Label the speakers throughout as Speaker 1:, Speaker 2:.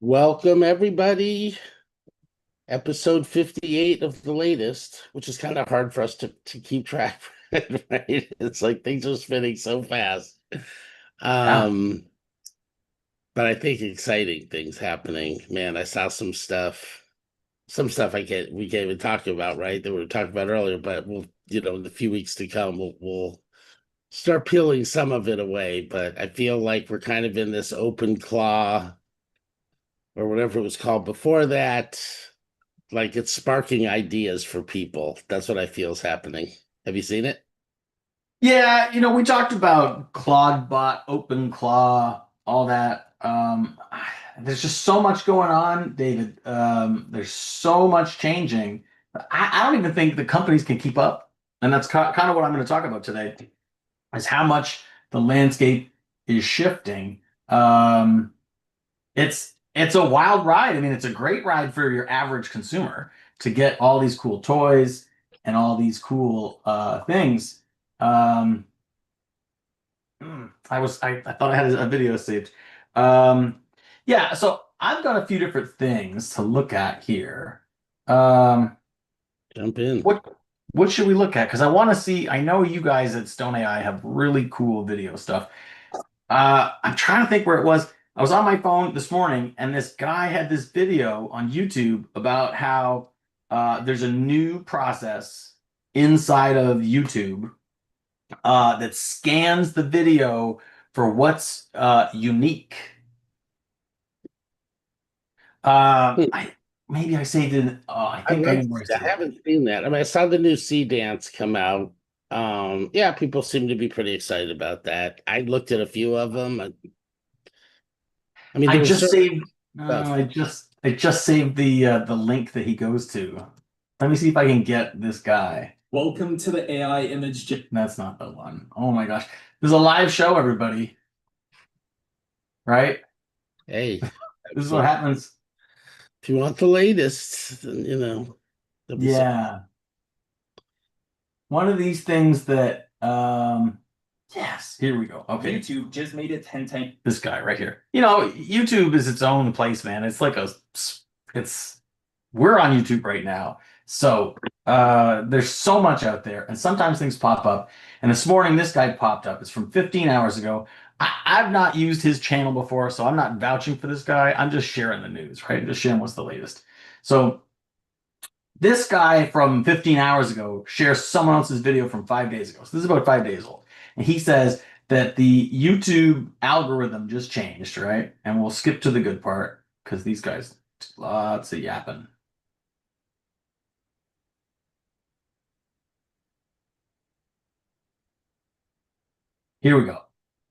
Speaker 1: Welcome, everybody. Episode 58 of the latest, which is kind of hard for us to keep track, right? It's like things are spinning so fast.
Speaker 2: Yeah.
Speaker 1: Um, but I think exciting things happening. Man, I saw some stuff we can't even talk about, right? That we were talking about earlier, but in the few weeks to come, we'll start peeling some of it away. But I feel like we're kind of in this open claw or whatever it was called before that. Like it's sparking ideas for people. That's what I feel is happening. Have you seen it?
Speaker 2: Yeah, we talked about Claude bot, Open Claw, all that. There's just so much going on, David. There's so much changing. I don't even think the companies can keep up. And that's kind of what I'm going to talk about today, is how much the landscape is shifting. Um, it's a wild ride. I mean, it's a great ride for your average consumer to get all these cool toys and all these cool things. Um, I thought I had a video saved. Um, yeah, so I've got a few different things to look at here. Um,
Speaker 1: Jump in.
Speaker 2: what what should we look at? Because I want to see. I know you guys at Stone AI have really cool video stuff. I'm trying to think where it was. I was on my phone this morning, and this guy had this video on YouTube about how there's a new process inside of YouTube that scans the video for what's unique.
Speaker 1: Hmm.
Speaker 2: I maybe I saved it. I
Speaker 1: I
Speaker 2: think I
Speaker 1: like.
Speaker 2: know where I
Speaker 1: I
Speaker 2: saved it.
Speaker 1: haven't seen that. I mean, I saw the new Sea Dance come out. Yeah, people seem to be pretty excited about that. I looked at a few of them. I mean,
Speaker 2: I
Speaker 1: there was
Speaker 2: just
Speaker 1: certain
Speaker 2: saved.
Speaker 1: stuff.
Speaker 2: I just saved the link that he goes to. Let me see if I can get this guy. Welcome to the AI image. That's not the one. Oh my gosh. There's a live show, everybody, right?
Speaker 1: Hey,
Speaker 2: This is what
Speaker 1: absolutely.
Speaker 2: happens.
Speaker 1: If you want the latest, then there'll be some.
Speaker 2: Yeah. One of these things that, yes, here we go. Okay. YouTube just made it 10 times. This guy right here. YouTube is its own place, man. It's, we're on YouTube right now. So there's so much out there, and sometimes things pop up. And this morning, this guy popped up. It's from 15 hours ago. I've not used his channel before, so I'm not vouching for this guy. I'm just sharing the news, right? Just sharing what's the latest. So this guy from 15 hours ago shares someone else's video from 5 days ago. So this is about 5 days old. And he says that the YouTube algorithm just changed, right? And we'll skip to the good part because these guys, lots of yapping. Here we go.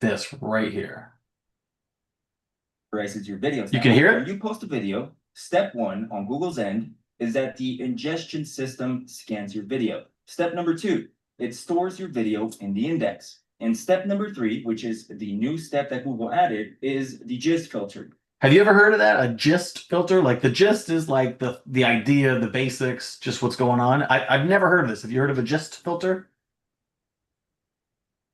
Speaker 2: This right here.
Speaker 3: Is your videos.
Speaker 2: You
Speaker 3: Now,
Speaker 2: can hear
Speaker 3: when
Speaker 2: it?
Speaker 3: you post a video, step one on Google's end is that the ingestion system scans your video. Step number two, it stores your video in the index. And step number three, which is the new step that Google added, is the gist filter.
Speaker 2: Have you ever heard of that? A gist filter? Like the gist is like the idea, the basics, just what's going on. I've never heard of this. Have you heard of a gist filter?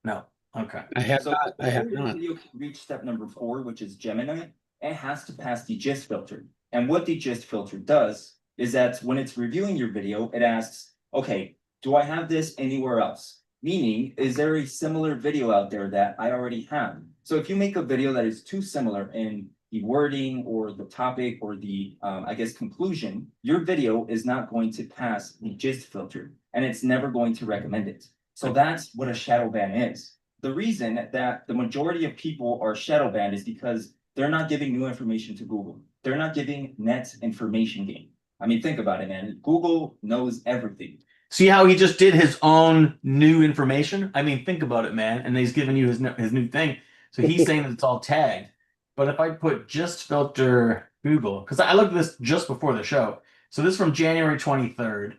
Speaker 2: No. Okay.
Speaker 1: I have
Speaker 3: So
Speaker 1: not. I
Speaker 3: before
Speaker 1: have
Speaker 3: your
Speaker 1: not.
Speaker 3: video can reach step number four, which is Gemini, it has to pass the gist filter. And what the gist filter does is that when it's reviewing your video, it asks, okay, do I have this anywhere else? Meaning, is there a similar video out there that I already have? So if you make a video that is too similar in the wording or the topic or the, I guess, conclusion, your video is not going to pass the gist filter and it's never going to recommend it. So that's what a shadow ban is. The reason that the majority of people are shadow banned is because they're not giving new information to Google. They're not giving net information gain. I mean, think about it, man. Google knows everything.
Speaker 2: See how he just did his own new information? I mean, think about it, man. And he's giving you his new thing. So he's saying that it's all tagged. But if I put just filter Google, because I looked at this just before the show. So this is from January 23rd.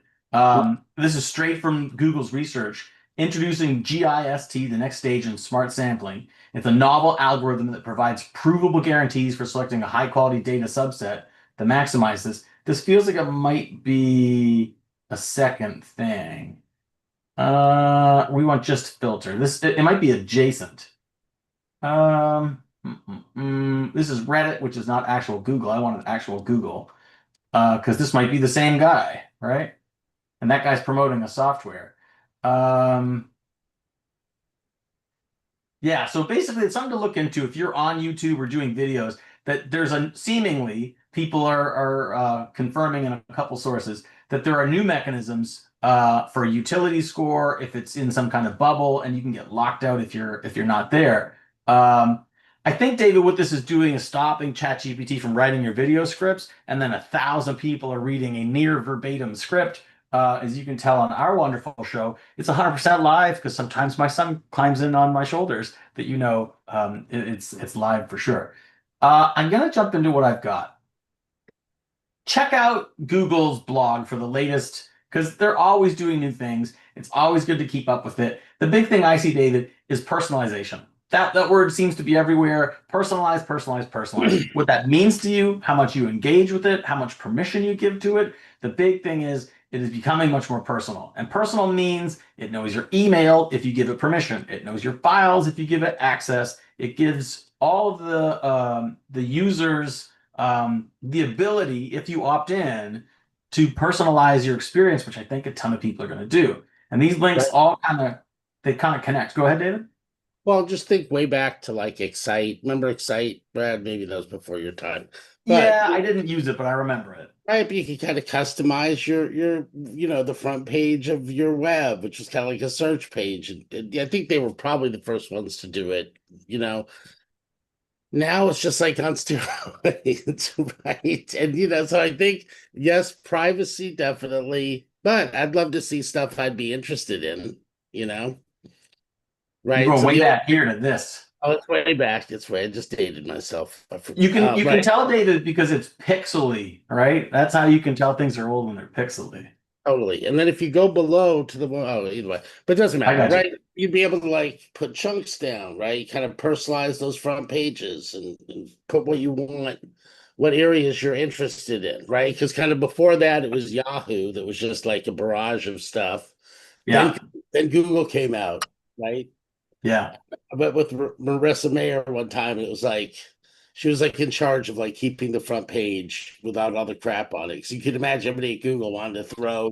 Speaker 2: This is straight from Google's research. Introducing GIST, the next stage in smart sampling. It's a novel algorithm that provides provable guarantees for selecting a high quality data subset to maximize this. This feels like it might be a second thing. We want just filter. It might be adjacent. This is Reddit, which is not actual Google. I wanted actual Google because this might be the same guy, right? And that guy's promoting a software. Yeah, so basically it's something to look into if you're on YouTube or doing videos that there's a seemingly people are confirming in a couple sources that there are new mechanisms for utility score if it's in some kind of bubble and you can get locked out if you're not there. I think David, what this is doing is stopping ChatGPT from writing your video scripts, and then 1,000 people are reading a near verbatim script. As you can tell on our wonderful show, it's 100% live because sometimes my son climbs in on my shoulders. That it's live for sure. I'm gonna jump into what I've got. Check out Google's blog for the latest because they're always doing new things. It's always good to keep up with it. The big thing I see, David, is personalization. That word seems to be everywhere. Personalize, personalize, personalize. What that means to you, how much you engage with it, how much permission you give to it. The big thing is it is becoming much more personal. And personal means it knows your email if you give it permission. It knows your files if you give it access. It gives all of the users the ability, if you opt in, to personalize your experience, which I think a ton of people are going to do. And these links all kind of connect. Go ahead, David.
Speaker 1: Well, just think way back to like Excite. Remember Excite, Brad? Maybe that was before your time.
Speaker 2: Yeah, I didn't use it, but I remember it.
Speaker 1: Right, but you can kind of customize your the front page of your web, which is kind of like a search page. And I think they were probably the first ones to do it. Now it's just like on steroids, right? And so I think yes, privacy definitely, but I'd love to see stuff I'd be interested in. You know, right?
Speaker 2: You're going
Speaker 1: So
Speaker 2: way back here to this.
Speaker 1: Oh, it's way back. It's way. I just dated myself.
Speaker 2: You can
Speaker 1: Right.
Speaker 2: tell, David, because it's pixely, right? That's how you can tell things are old when they're pixely.
Speaker 1: Totally. And then if you go below to the either way, but it doesn't
Speaker 2: I
Speaker 1: matter,
Speaker 2: got you.
Speaker 1: right? You'd be able to like put chunks down, right? Kind of personalize those front pages and put what you want, what areas you're interested in, right? Because kind of before that, it was Yahoo that was just like a barrage of stuff. Then
Speaker 2: Yeah,
Speaker 1: then Google came out, right?
Speaker 2: yeah.
Speaker 1: But with Marissa Mayer one time, it was like she was like in charge of like keeping the front page without all the crap on it. So you could imagine everybody at Google wanted to throw,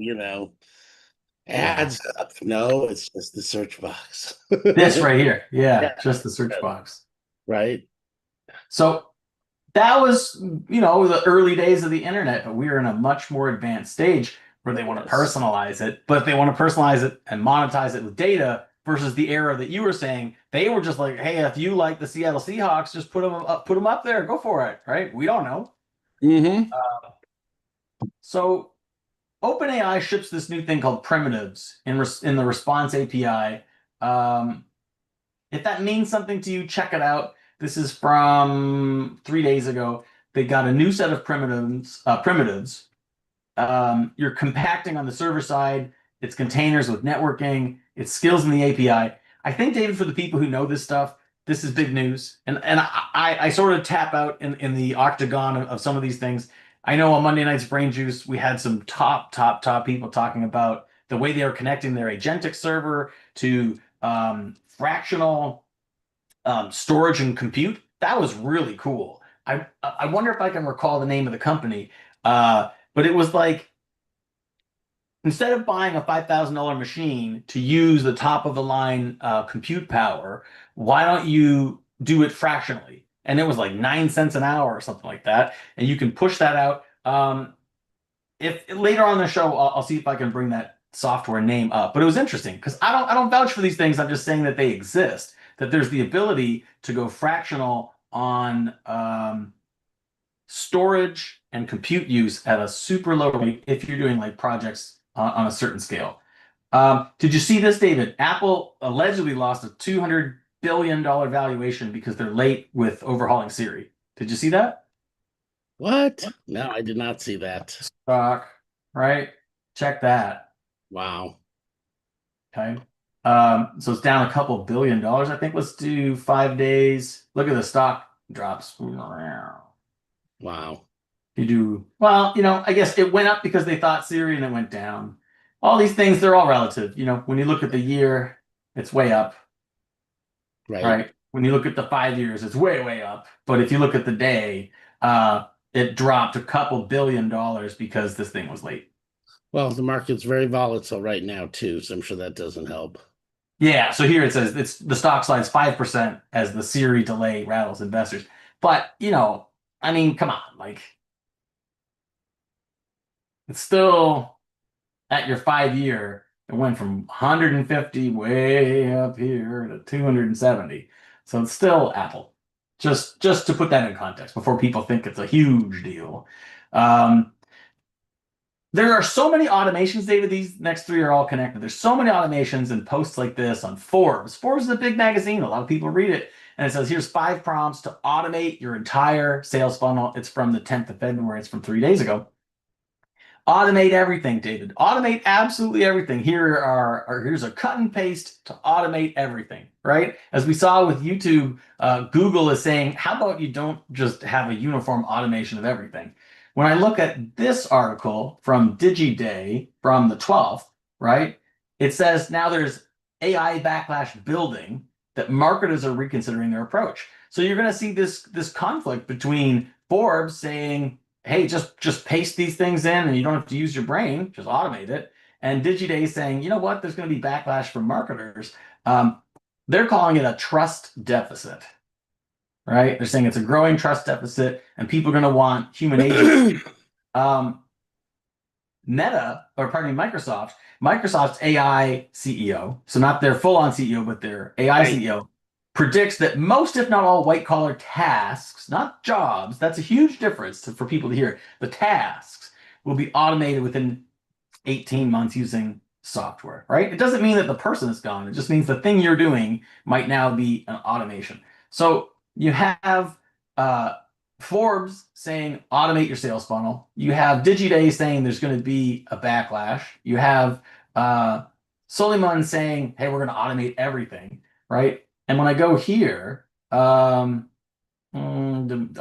Speaker 1: ads up. No, it's just the search box.
Speaker 2: This right here. Yeah,
Speaker 1: Yeah,
Speaker 2: just the search box.
Speaker 1: right.
Speaker 2: So that was, the early days of the internet, but we are in a much more advanced stage where they want to personalize it, but they want to personalize it and monetize it with data versus the era that you were saying. They were just like, hey, if you like the Seattle Seahawks, just put them up there, go for it, right? We don't know.
Speaker 1: Mm-hmm.
Speaker 2: So OpenAI ships this new thing called primitives in the response API. If that means something to you, check it out. This is from 3 days ago. They got a new set of primitives. You're compacting on the server side. It's containers with networking. It's skills in the API. I think, David, for the people who know this stuff, this is big news. And I sort of tap out in the octagon of some of these things. I know on Monday night's Brain Juice, we had some top people talking about the way they are connecting their agentic server to fractional storage and compute. That was really cool. I wonder if I can recall the name of the company, but it was like instead of buying a $5,000 machine to use the top of the line compute power, why don't you do it fractionally? And it was like 9 cents an hour or something like that, and you can push that out. If later on in the show, I'll see if I can bring that software name up. But it was interesting because I don't vouch for these things. I'm just saying that they exist. That there's the ability to go fractional on storage and compute use at a super low rate if you're doing like projects on a certain scale. Did you see this, David? Apple allegedly lost a $200 billion valuation because they're late with overhauling Siri. Did you see that?
Speaker 1: What? No, I did not see that.
Speaker 2: Stock, right? Check that.
Speaker 1: Wow.
Speaker 2: Okay. So it's down a couple $1 billion. I think let's do 5 days. Look at the stock drops.
Speaker 1: Wow.
Speaker 2: You do well, I guess it went up because they thought Siri and it went down. All these things, they're all relative. When you look at the year, it's way up.
Speaker 1: Right.
Speaker 2: Right. When you look at the 5 years, it's way, way up. But if you look at the day, it dropped a couple $1 billion because this thing was late.
Speaker 1: Well, the market's very volatile right now too, so I'm sure that doesn't help.
Speaker 2: Yeah, so here it says it's the stock slides 5% as the Siri delay rattles investors. But, I mean, come on, like it's still at your 5 year, it went from 150 way up here to 270. So it's still Apple. Just to put that in context before people think it's a huge deal. Um, there are so many automations, David. These next three are all connected. There's so many automations and posts like this on Forbes. Forbes is a big magazine. A lot of people read it. And it says, here's 5 prompts to automate your entire sales funnel. It's from the 10th of February. It's from 3 days ago. Automate everything, David. Automate absolutely everything. Here's a cut and paste to automate everything, right? As we saw with YouTube, Google is saying, how about you don't just have a uniform automation of everything? When I look at this article from DigiDay from the 12th, right? It says now there's AI backlash building that marketers are reconsidering their approach. So you're going to see this conflict between Forbes saying, hey, just paste these things in and you don't have to use your brain, just automate it. And DigiDay is saying, you know what, there's going to be backlash from marketers. They're calling it a trust deficit, right? They're saying it's a growing trust deficit and people are going to want human agents. Microsoft's AI CEO, so not their full-on CEO, but their AI CEO, predicts that most, if not all, white-collar tasks, not jobs, that's a huge difference for people to hear, the tasks will be automated within 18 months using software, right? It doesn't mean that the person is gone. It just means the thing you're doing might now be an automation. So you have Forbes saying automate your sales funnel. You have DigiDay saying there's going to be a backlash. You have Suleiman saying, hey, we're going to automate everything, right? And when I go here, did I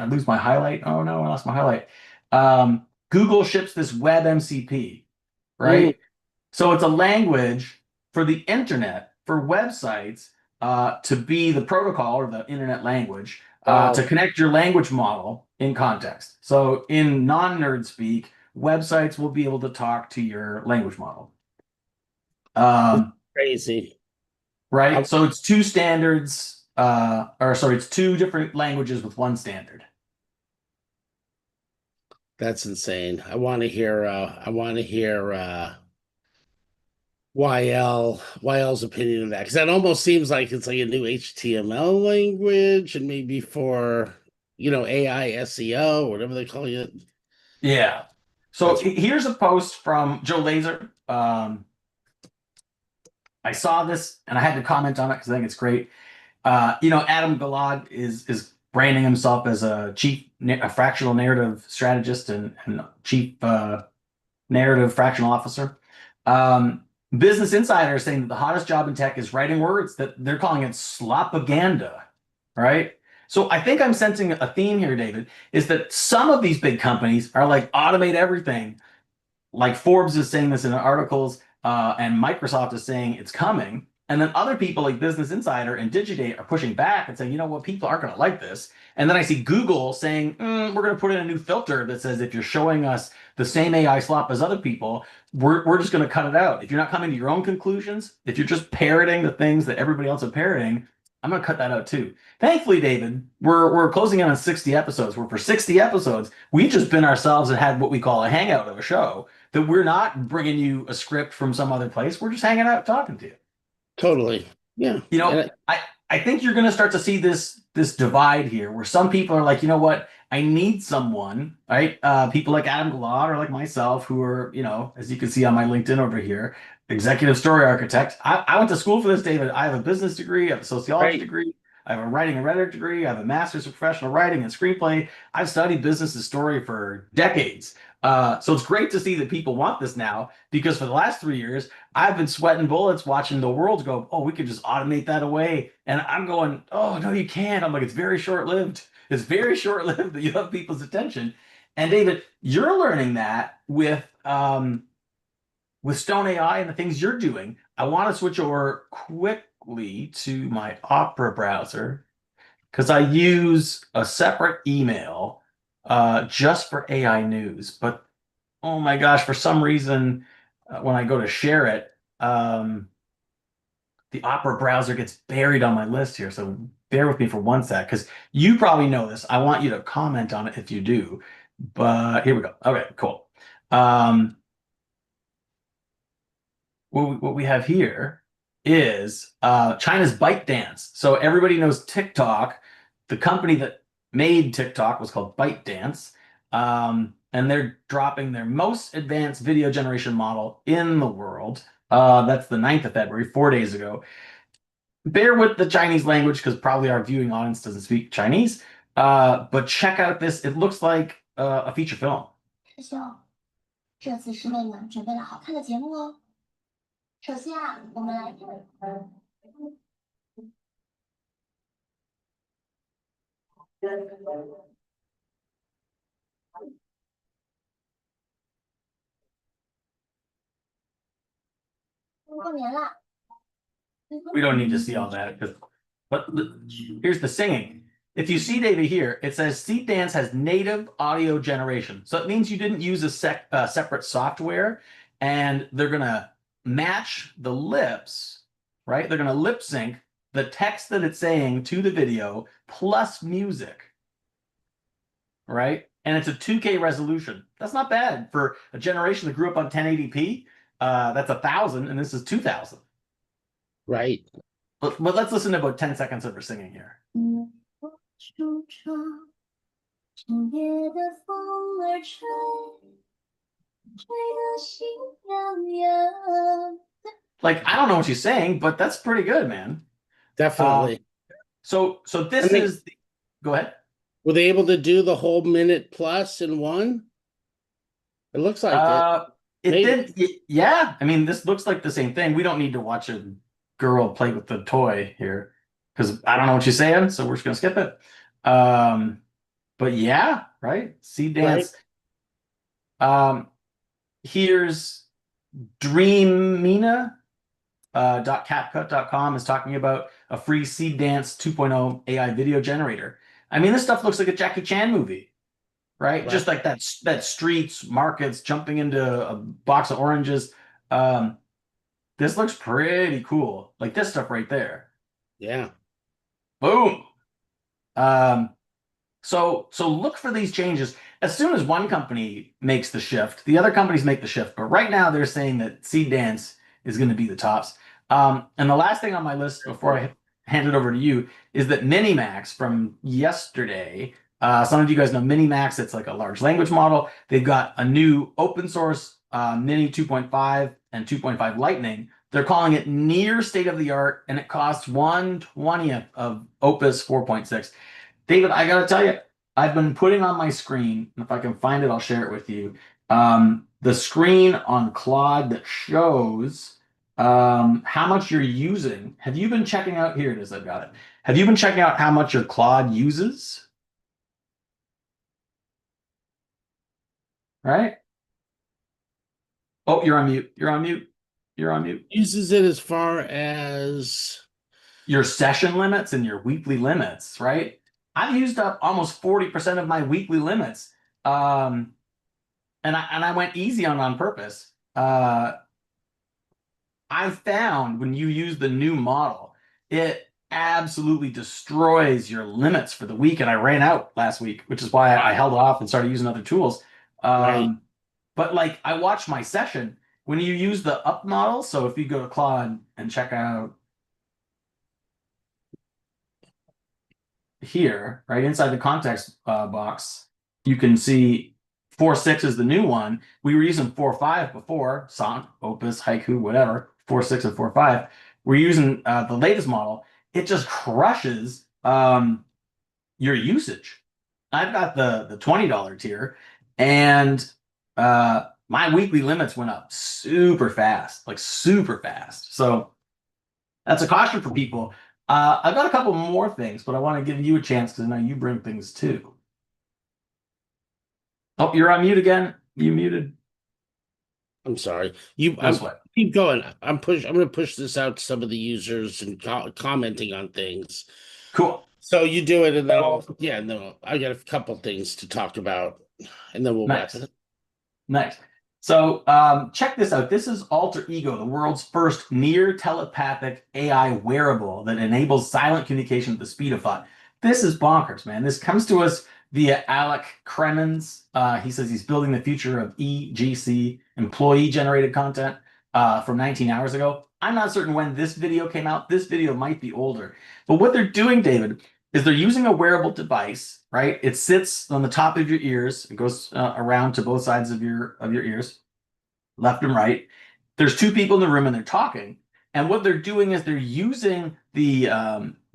Speaker 2: lose my highlight? Oh no, I lost my highlight. Google ships this WebMCP, right? So it's a language for the internet, for websites, to be the protocol or the internet language, to connect your language model in context. So in non-nerd speak, websites will be able to talk to your language model.
Speaker 1: Crazy.
Speaker 2: Right? So it's two standards, it's two different languages with one standard.
Speaker 1: That's insane. I want to hear YL's opinion of that, because that almost seems like it's like a new HTML language and maybe for AI SEO, whatever they call it.
Speaker 2: Yeah. So here's a post from Joe Laser. I saw this and I had to comment on it because I think it's great. Adam Gilad is branding himself as a fractional narrative strategist and chief narrative fractional officer. Business Insider is saying that the hottest job in tech is writing words, that they're calling it sloppaganda, right? So I think I'm sensing a theme here, David, is that some of these big companies are like automate everything. Like Forbes is saying this in articles, and Microsoft is saying it's coming. And then other people like Business Insider and DigiDay are pushing back and saying, you know what, people aren't going to like this. And then I see Google saying, we're going to put in a new filter that says if you're showing us the same AI slop as other people, we're just going to cut it out. If you're not coming to your own conclusions, if you're just parroting the things that everybody else is parroting, I'm going to cut that out too. Thankfully, David, we're closing in on 60 episodes. Where for 60 episodes, we've just been ourselves and had what we call a hangout of a show. That we're not bringing you a script from some other place. We're just hanging out talking to you.
Speaker 1: Totally. Yeah.
Speaker 2: I think you're going to start to see this divide here where some people are like, you know what? I need someone, right? People like Adam Gilad or like myself who are, as you can see on my LinkedIn over here, executive story architect. I went to school for this, David. I have a business degree, I have a sociology degree, I have a writing and rhetoric degree, I have a master's of professional writing and screenplay. I've studied business and story for decades. So it's great to see that people want this now, because for the last 3 years, I've been sweating bullets watching the world go, oh, we could just automate that away. And I'm going, oh, no, you can't. I'm like, it's very short-lived. It's very short-lived that you have people's attention. And David, you're learning that with Stone AI and the things you're doing. I want to switch over quickly to my Opera browser because I use a separate email just for AI news. But oh my gosh, for some reason, when I go to share it, the Opera browser gets buried on my list here. So bear with me for one sec, because you probably know this. I want you to comment on it if you do. But here we go. Okay, cool. What we have here is China's ByteDance. So everybody knows TikTok. The company that made TikTok was called ByteDance. And they're dropping their most advanced video generation model in the world. That's the 9th of February, 4 days ago. Bear with the Chinese language because probably our viewing audience doesn't speak Chinese. But check out this. It looks like a feature film.
Speaker 4: 师兄，这次师妹们准备了好看的节目哦。首先啊，我们来看，过年啦。
Speaker 2: We don't need to see all that. But here's the singing. If you see data here, it says ByteDance has native audio generation. So it means you didn't use a separate software, and they're going to match the lips, right? They're going to lip sync the text that it's saying to the video plus music, right? And it's a 2K resolution. That's not bad for a generation that grew up on 1080p. That's 1,000, and this is 2,000.
Speaker 1: Right.
Speaker 2: But let's listen to about 10 seconds of her singing here. Like, I don't know what she's saying, but that's pretty good, man.
Speaker 1: Definitely.
Speaker 2: So this is go ahead.
Speaker 1: Were they able to do the whole minute plus in one? It looks like
Speaker 2: it
Speaker 1: Maybe.
Speaker 2: did. Yeah, I mean, this looks like the same thing. We don't need to watch a girl play with the toy here because I don't know what she's saying, so we're just gonna skip it. But yeah, right. ByteDance. Right. Here's Dreamina. .capcut.com is talking about a free ByteDance 2.0 AI video generator. I mean, this stuff looks like a Jackie Chan movie, right? Just like that streets, markets, jumping into a box of oranges. This looks pretty cool. Like this stuff right there.
Speaker 1: Yeah.
Speaker 2: Boom. So look for these changes. As soon as one company makes the shift, the other companies make the shift. But right now they're saying that ByteDance is going to be the tops. And the last thing on my list before I hand it over to you is that MiniMax from yesterday. Some of you guys know MiniMax. It's like a large language model. They've got a new open source Mini 2.5 and 2.5 Lightning. They're calling it near state of the art, and it costs 1/20th of Opus 4.6. David, I gotta tell you, I've been putting on my screen, and if I can find it, I'll share it with you. The screen on Claude that shows how much you're using. Have you been checking out? Here it is. I've got it. Have you been checking out how much your Claude uses? Right? Oh, you're on mute. You're on mute. You're on mute.
Speaker 1: Uses it as far as
Speaker 2: your session limits and your weekly limits, right? I've used up almost 40% of my weekly limits. And I went easy on purpose. I found when you use the new model, it absolutely destroys your limits for the week. And I ran out last week, which is why I held off and started using other tools.
Speaker 1: Right.
Speaker 2: But like I watched my session when you use the up model. So if you go to Claude and check out here, right inside the context box, you can see 4.6 is the new one. We were using 4.5 before, Song, Opus, Haiku, whatever, 4.6 and 4.5. We're using the latest model. It just crushes your usage. I've got the $20 tier, and my weekly limits went up super fast, like super fast. So that's a caution for people. I've got a couple more things, but I want to give you a chance because I know you bring things too. Oh, you're on mute again. You muted.
Speaker 1: I'm sorry. Keep going. I'm going to push this out to some of the users and commenting on things.
Speaker 2: Cool.
Speaker 1: So you do it, and then no, I got a couple things to talk about, and then we'll wrap
Speaker 2: Nice.
Speaker 1: it.
Speaker 2: Nice. So check this out. This is AlterEgo, the world's first near-telepathic AI wearable that enables silent communication at the speed of thought. This is bonkers, man. This comes to us via Alec Kremens. He says he's building the future of EGC, employee-generated content, from 19 hours ago. I'm not certain when this video came out. This video might be older. But what they're doing, David, is they're using a wearable device, right? It sits on the top of your ears. It goes around to both sides of your ears, left and right. There's two people in the room and they're talking. And what they're doing is they're using the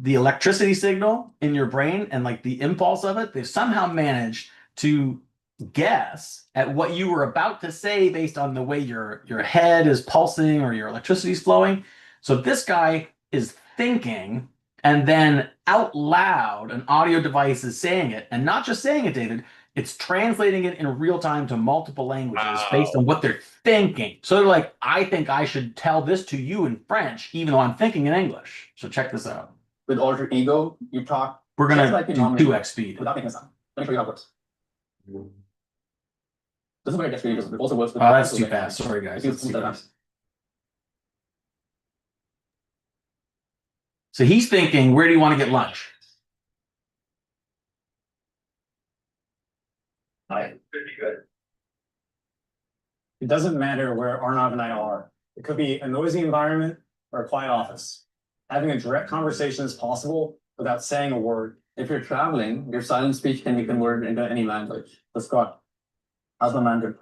Speaker 2: electricity signal in your brain and like the impulse of it. They've somehow managed to guess at what you were about to say based on the way your head is pulsing or your electricity is flowing. So this guy is thinking, and then out loud, an audio device is saying it, and not just saying it, David, it's translating it in real time to multiple languages based on what they're thinking. So they're like, I think I should tell this to you in French, even though I'm thinking in English. So check this out.
Speaker 3: With AlterEgo, you talk.
Speaker 2: We're going
Speaker 3: like
Speaker 2: to do 2x speed.
Speaker 3: without making a sound. Let me show you how it works. This is what I guess it also works with.
Speaker 2: Oh, that's too fast. Sorry, guys. That's too fast. So he's thinking, where do you want to get lunch?
Speaker 3: Pretty good. It doesn't matter where Arnav and I are. It could be a noisy environment or a quiet office. Having a direct conversation is possible without saying a word. If you're traveling, your silent speech can be converted into any language. Let's go. How's the Mandarin?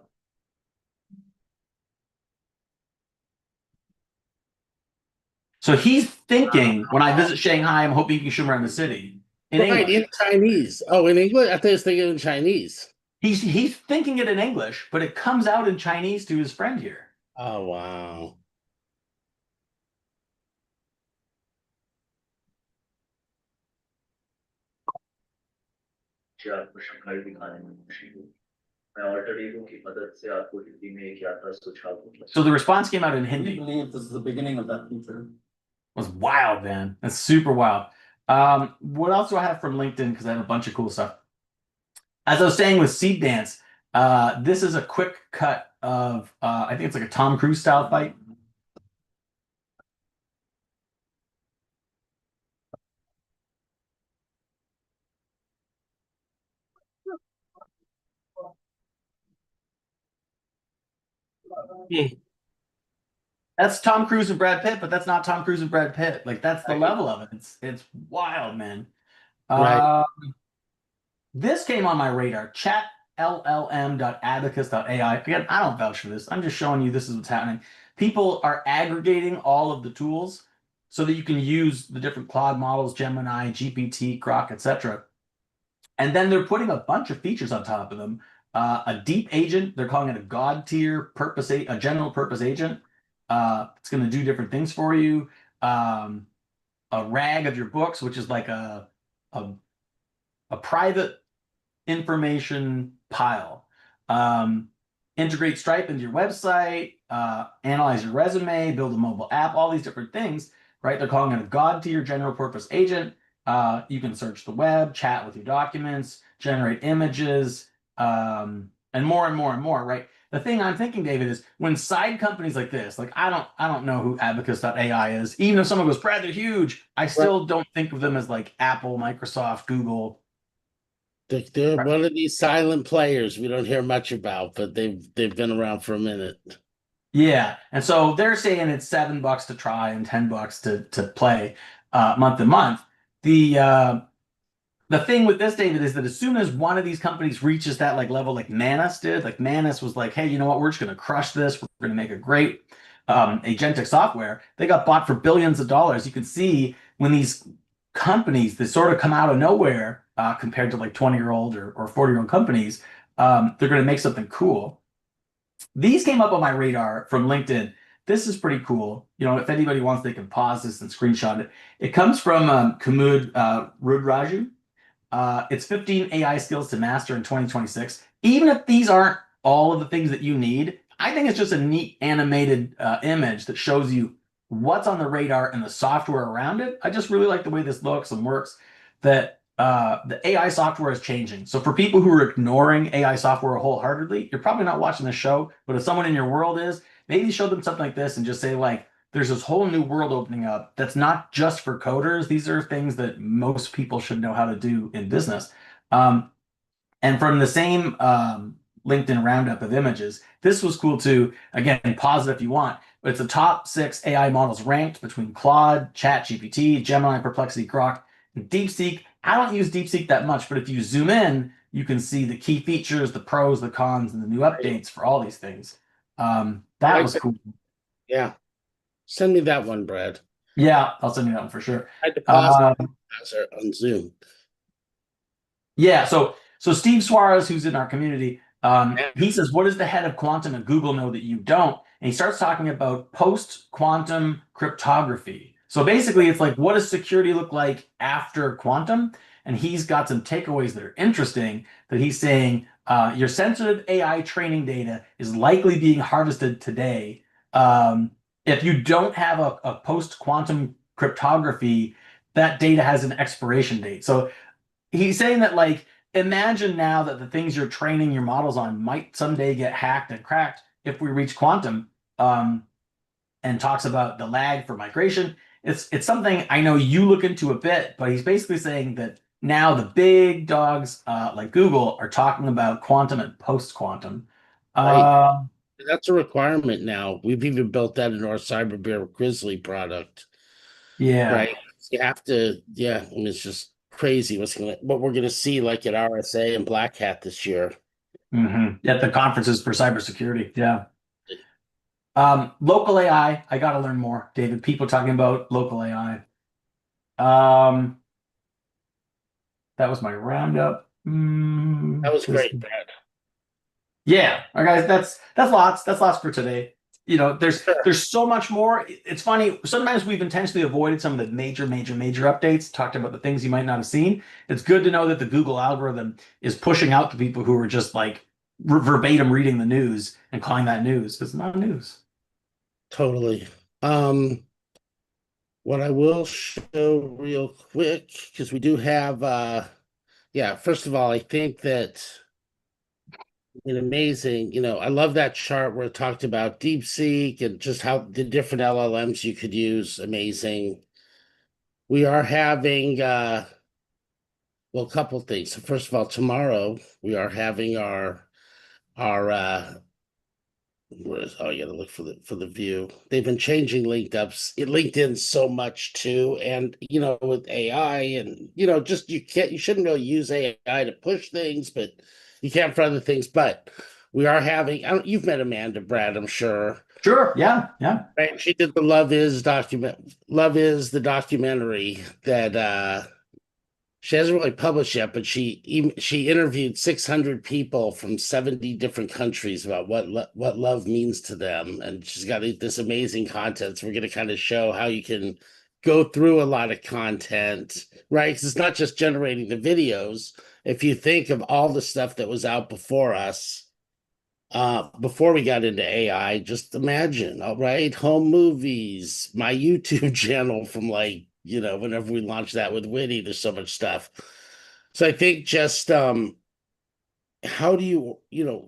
Speaker 2: So he's thinking, when I visit Shanghai, I'm hoping you can show me around the city. In
Speaker 1: Right,
Speaker 2: English.
Speaker 1: in Chinese. Oh, in English? I thought he was thinking in Chinese.
Speaker 2: He's thinking it in English, but it comes out in Chinese to his friend here.
Speaker 1: Oh, wow.
Speaker 2: So the response came out in
Speaker 3: I
Speaker 2: Hindi.
Speaker 3: believe this is the beginning of that feature.
Speaker 2: It was wild, man. That's super wild. What else do I have from LinkedIn? Because I have a bunch of cool stuff. As I was saying with ByteDance, this is a quick cut of, I think it's like a Tom Cruise style fight. That's Tom Cruise and Brad Pitt, but that's not Tom Cruise and Brad Pitt. Like that's the level of it. It's wild, man.
Speaker 1: Right.
Speaker 2: This came on my radar. ChatLLM.Abacus.ai. Again, I don't vouch for this. I'm just showing you this is what's happening. People are aggregating all of the tools so that you can use the different Claude models, Gemini, GPT, Grok, etc. And then they're putting a bunch of features on top of them. A deep agent, they're calling it a God tier purpose, a general purpose agent. It's going to do different things for you. A rag of your books, which is like a private information pile. Integrate Stripe into your website, analyze your resume, build a mobile app, all these different things, right? They're calling it a God tier general purpose agent. You can search the web, chat with your documents, generate images, and more and more and more, right? The thing I'm thinking, David, is when side companies like this, like I don't know who Abacus.ai is. Even if someone goes, Brad, they're huge, I still don't think of them as like Apple, Microsoft, Google.
Speaker 1: They're one of these silent players we don't hear much about, but they've been around for a minute.
Speaker 2: Yeah, and so they're saying it's $7 to try and $10 to play month to month. The thing with this, David, is that as soon as one of these companies reaches that like level, like Manus did, like Manus was like, hey, you know what? We're just going to crush this. We're going to make a great agentic software. They got bought for billions of dollars. You can see when these companies that sort of come out of nowhere compared to like 20-year-old or 40-year-old companies, they're going to make something cool. These came up on my radar from LinkedIn. This is pretty cool. You know, if anybody wants, they can pause this and screenshot it. It comes from Kamud Rudraju. It's 15 AI skills to master in 2026. Even if these aren't all of the things that you need, I think it's just a neat animated image that shows you what's on the radar and the software around it. I just really like the way this looks and works. that the AI software is changing. So for people who are ignoring AI software wholeheartedly, you're probably not watching the show. But if someone in your world is, maybe show them something like this and just say like, there's this whole new world opening up that's not just for coders. These are things that most people should know how to do in business. And from the same LinkedIn roundup of images, this was cool too. Again, pause it if you want, but it's the top 6 AI models ranked between Claude, ChatGPT, Gemini, Perplexity, Grok, and DeepSeek. I don't use DeepSeek that much, but if you zoom in, you can see the key features, the pros, the cons, and the new updates for all these things. That was cool.
Speaker 1: Yeah. Send me that one, Brad.
Speaker 2: Yeah, I'll send you that one for sure.
Speaker 1: I had to pause on Zoom.
Speaker 2: Yeah, so Steve Suarez, who's in our community, he says, "What does the head of quantum at Google know that you don't?" And he starts talking about post-quantum cryptography. So basically, it's like, what does security look like after quantum? And he's got some takeaways that are interesting. That he's saying, your sensitive AI training data is likely being harvested today. If you don't have a post-quantum cryptography, that data has an expiration date. So he's saying that, like, imagine now that the things you're training your models on might someday get hacked and cracked if we reach quantum, and talks about the lag for migration. It's something I know you look into a bit, but he's basically saying that now the big dogs like Google are talking about quantum and post-quantum.
Speaker 1: Right. That's a requirement now. We've even built that into our Cyber Bear Grizzly product.
Speaker 2: Yeah.
Speaker 1: Right. You have to, yeah. I mean, it's just crazy what we're gonna see like at RSA and Black Hat this year.
Speaker 2: At the conferences for cybersecurity. Yeah. Local AI, I got to learn more, David. People talking about local AI. That was my roundup.
Speaker 1: That was great, Brad.
Speaker 2: Yeah, all right, guys, that's lots. That's lots for today. You know, there's so much more. It's funny. Sometimes we've intentionally avoided some of the major updates, talked about the things you might not have seen. It's good to know that the Google algorithm is pushing out to people who are just like verbatim reading the news and calling that news. It's not news.
Speaker 1: Totally. What I will show real quick, because we do have yeah, first of all, I think that an amazing, I love that chart where it talked about DeepSeek and just how the different LLMs you could use. Amazing. We are having well, a couple things. So first of all, tomorrow we are having our oh, I gotta look for the view. They've been changing LinkedIn so much too, and with AI and just you shouldn't really use AI to push things, but you can for other things. But we are having. You've met Amanda Brad, I'm sure.
Speaker 2: Sure. Yeah. Yeah.
Speaker 1: Right? She did the Love Is document. Love Is the documentary that she hasn't really published yet, but she interviewed 600 people from 70 different countries about what love means to them, and she's got this amazing content. So we're going to kind of show how you can go through a lot of content, right? Because it's not just generating the videos. If you think of all the stuff that was out before us, before we got into AI, just imagine, all right, home movies, my YouTube channel from like whenever we launched that with WITI, there's so much stuff. So I think just how do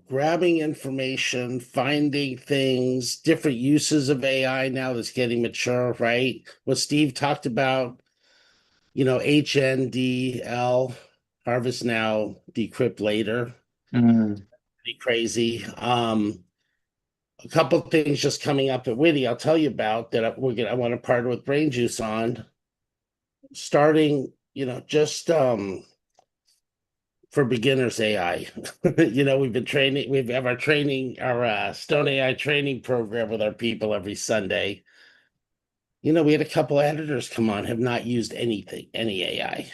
Speaker 1: grabbing information, finding things, different uses of AI now that's getting mature, right? What Steve talked about, HNDL, harvest now, decrypt later. Pretty crazy. A couple of things just coming up at WITI I'll tell you about that I want to partner with Brain Juice on. Starting, just for beginners AI. We have our training, our Stone AI training program with our people every Sunday. We had a couple editors come on, have not used any AI.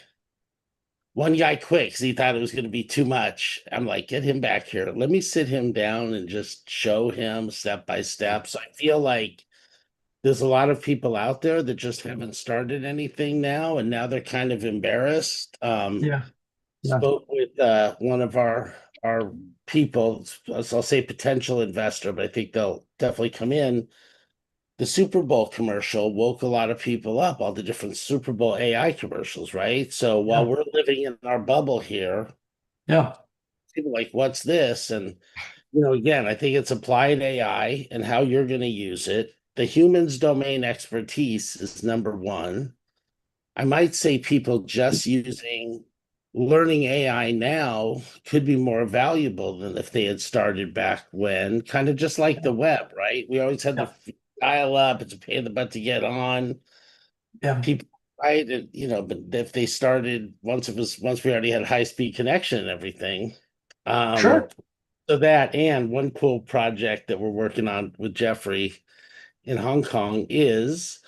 Speaker 1: One guy quit because he thought it was going to be too much. I'm like, get him back here. Let me sit him down and just show him step by step. So I feel like there's a lot of people out there that just haven't started anything now, and now they're kind of embarrassed.
Speaker 2: Yeah.
Speaker 1: Spoke with one of our people, so I'll say potential investor, but I think they'll definitely come in. the Super Bowl commercial woke a lot of people up, all the different Super Bowl AI commercials, right? So while
Speaker 2: Yeah.
Speaker 1: we're living in our bubble here,
Speaker 2: Yeah.
Speaker 1: people are like, what's this? And again, I think it's applied AI and how you're going to use it. The human's domain expertise is number one. I might say people just using learning AI now could be more valuable than if they had started back when, kind of just like the web, right? We always had
Speaker 2: Yeah.
Speaker 1: to dial up, it's a pain in the butt to get on.
Speaker 2: Yeah.
Speaker 1: People, right? But if they started once we already had high-speed connection and everything.
Speaker 2: Sure.
Speaker 1: So that, and one cool project that we're working on with Jeffrey in Hong Kong is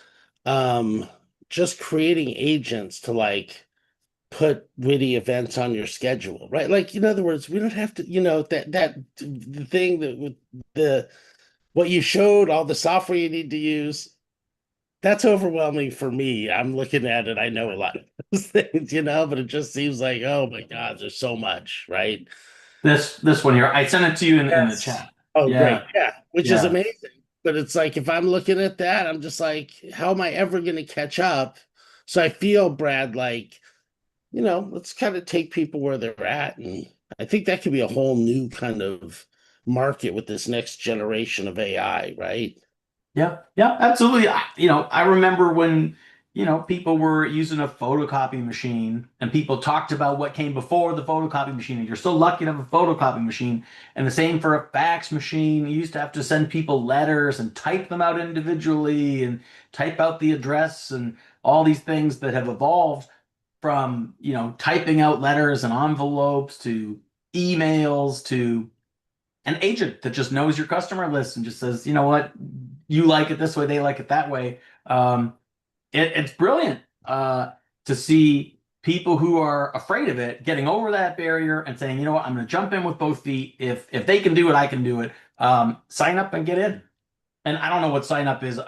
Speaker 1: just creating agents to like put witty events on your schedule, right? Like, in other words, we don't have to, that the thing that with the what you showed, all the software you need to use, that's overwhelming for me. I'm looking at it, I know a lot of those things, but it just seems like, oh my God, there's so much, right?
Speaker 2: This one here, I sent it to you in the
Speaker 1: Yes.
Speaker 2: chat.
Speaker 1: Oh,
Speaker 2: Yeah.
Speaker 1: great. Yeah, which is
Speaker 2: Yeah.
Speaker 1: amazing. But it's like if I'm looking at that, I'm just like, how am I ever going to catch up? So I feel, Brad, like, let's kind of take people where they're at. And I think that could be a whole new kind of market with this next generation of AI, right?
Speaker 2: Yeah, yeah, absolutely. I remember when, people were using a photocopy machine and people talked about what came before the photocopy machine. And you're so lucky to have a photocopy machine. And the same for a fax machine. You used to have to send people letters and type them out individually and type out the address and all these things that have evolved from, typing out letters and envelopes to emails to an agent that just knows your customer list and just says, you know what, you like it this way, they like it that way. Um, it's brilliant to see people who are afraid of it getting over that barrier and saying, you know what, I'm going to jump in with both feet. If they can do it, I can do it. Sign up and get in. And I don't know what sign up is.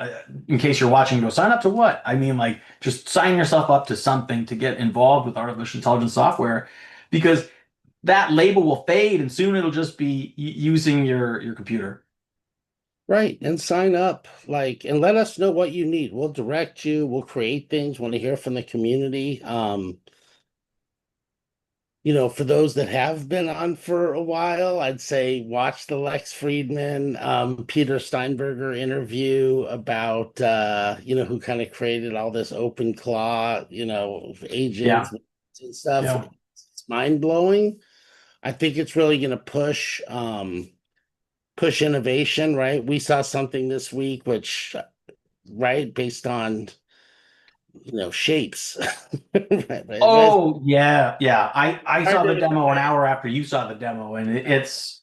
Speaker 2: In case you're watching, go sign up to what? I mean, like just sign yourself up to something to get involved with artificial intelligence software, because that label will fade and soon it'll just be using your computer.
Speaker 1: Right. And sign up, like, and let us know what you need. We'll direct you, we'll create things, want to hear from the community. For those that have been on for a while, I'd say watch the Lex Friedman, Peter Steinberger interview about, who kind of created all this open claw,
Speaker 2: Yeah.
Speaker 1: agents and stuff.
Speaker 2: Yeah.
Speaker 1: It's mind blowing. I think it's really going to push innovation, right? We saw something this week, which, right, based on, shapes. Right, right.
Speaker 2: Oh yeah, yeah. I
Speaker 1: Hard
Speaker 2: saw the
Speaker 1: to
Speaker 2: demo an hour after you saw the demo, and it's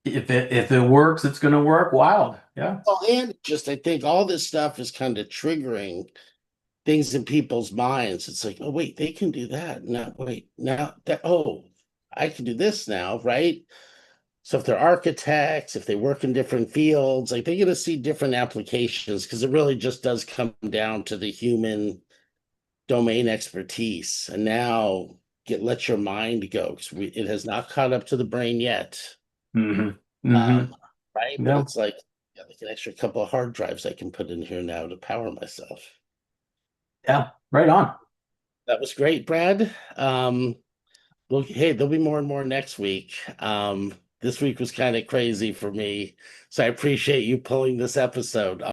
Speaker 2: if it works, it's gonna work. Wild. Yeah.
Speaker 1: Well, and just I think all this stuff is kind of triggering things in people's minds. It's like, oh wait, they can do that. Now wait, now that I can do this now, right? So if they're architects, if they work in different fields, like they're gonna see different applications because it really just does come down to the human domain expertise. And now let your mind go because it has not caught up to the brain yet.
Speaker 2: Mm-hmm.
Speaker 1: Um,
Speaker 2: Mm-hmm.
Speaker 1: right? But
Speaker 2: Yeah.
Speaker 1: it's like, yeah, like an extra couple of hard drives I can put in here now to power myself.
Speaker 2: Yeah. Right on.
Speaker 1: That was great, Brad. Well, hey, there'll be more and more next week. This week was kind of crazy for me, so I appreciate you pulling this episode.